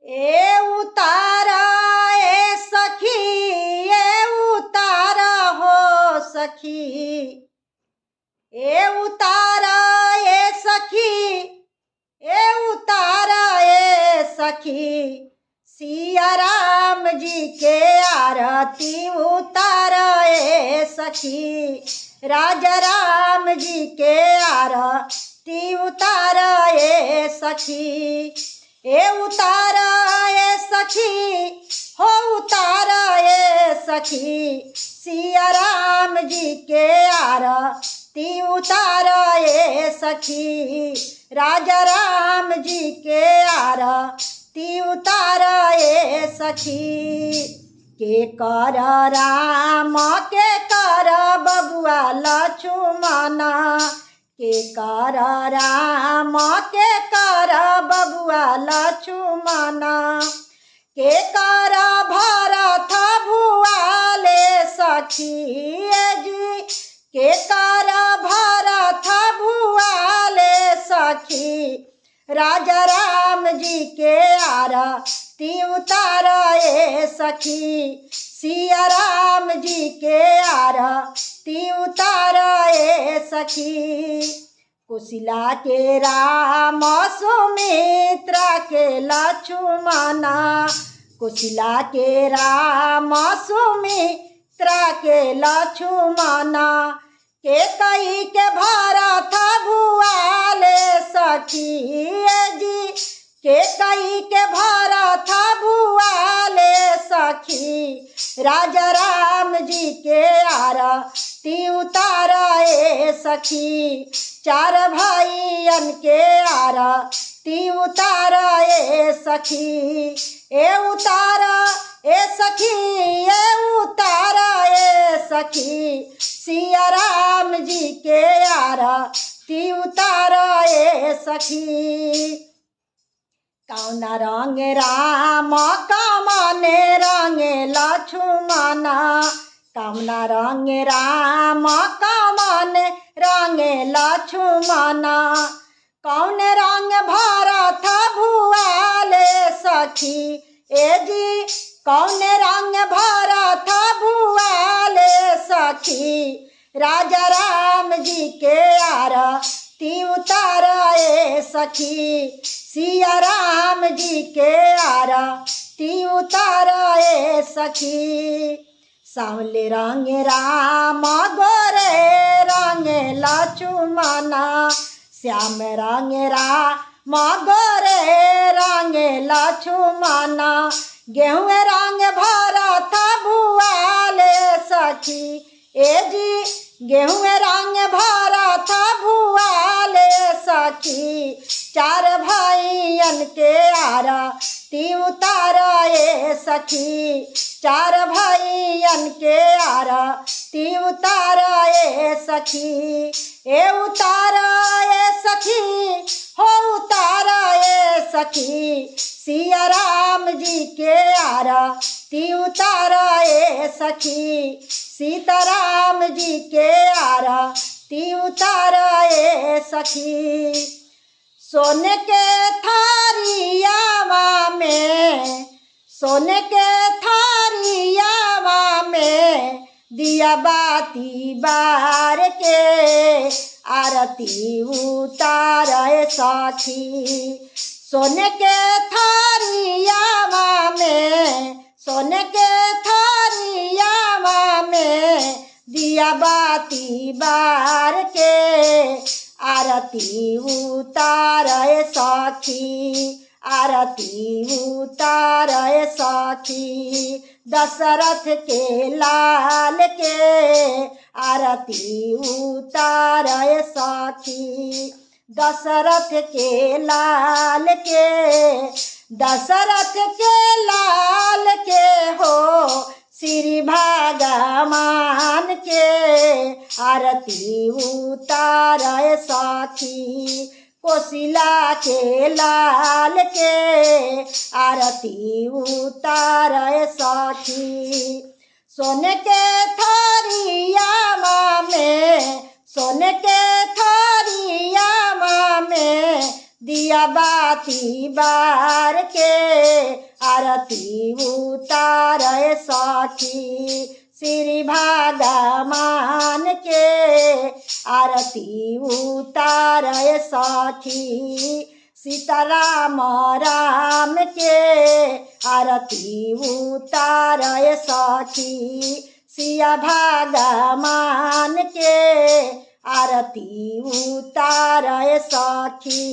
ए उतारा ए सखी, ए उतारा हो सखी, ए उतारा ए सखी, ए उतारा ए सखी, सिया राम जी के आरती उतारा ए सखी, राजा राम जी के आरती उतारा ए सखी। ए उतारा ए सखी, हो उतारा ए सखी, सिया राम जी के आरती उतारा ए सखी, राजा राम जी के आरती उतारा ए सखी। के कर राम के कर बबुआ लक्ष्मण, के कर राम के कर बबुआ लक्ष्मण, के कर भरत भुआले सखी जी, के कर भरत भुआले सखी, राजा राम जी के आरती उतारा ए सखी, सिया राम जी के आरती उतारा ए सखी। कुशिला के राम सुमित्रा के लक्ष्मण, कुशिला के राम सुमित्रा के लक्ष्मण, के कई के भरत भुआले सखी जी, के कई के भरत भुआले सखी, राजा राम जी के आरती उतारा ए सखी, चार भाइयन के आरती उतारा ए सखी। ए उतारा ए सखी, ए उतारा ए सखी, सिया राम जी के आरती उतारा ए सखी। कौन रंग राम कमन रंग लक्ष्मण, कौन रंग राम कमन रंग लक्ष्मण, कौन रंग भरत भुआले सखी ए जी, कौन रंग भरत भुआले सखी, राजा राम जी के आरती उतारा ए सखी, सिया राम जी के आरती उतारा ए सखी। सांवले रंग राम गोरे रंग लक्ष्मण, श्याम रंग राम गोरे रंग लक्ष्मण, गेहूँ रंग भरत भुआले सखी ए जी, गेहूँ रंग भरत भुआले सखी, चार भाइयन के आरती उतारा ए सखी, चार भाइयन के आरती उतारा ए सखी। ए उतारा ए सखी, हो उतारा ए सखी, सिया राम जी के आरती उतारा ए सखी, सीताराम जी के आरती उतारा ए सखी। सोने के थारियावा में, सोने के थारियावा में, दिया बाती बार के आरती उतारे सखी। सोने के थारियावा में, सोने के थारियावा में, दिया बाती बार के आरती उतारे सखी, आरती उतारे सखी। दशरथ के लाल के आरती उतारे सखी, दशरथ के लाल के, दशरथ के लाल के हो, श्री भगवान के आरती उतारे सखी। कोशिला के लाल के आरती उतारे सखी। सोने के थारियावा में, सोने के थारियावा में, दिया बाती बार के आरती उतारे सखी। श्री भगवान के आरती उतारे सखी। सीताराम राम के आरती उतारे सखी। सिया भगवान के आरती उतारे सखी।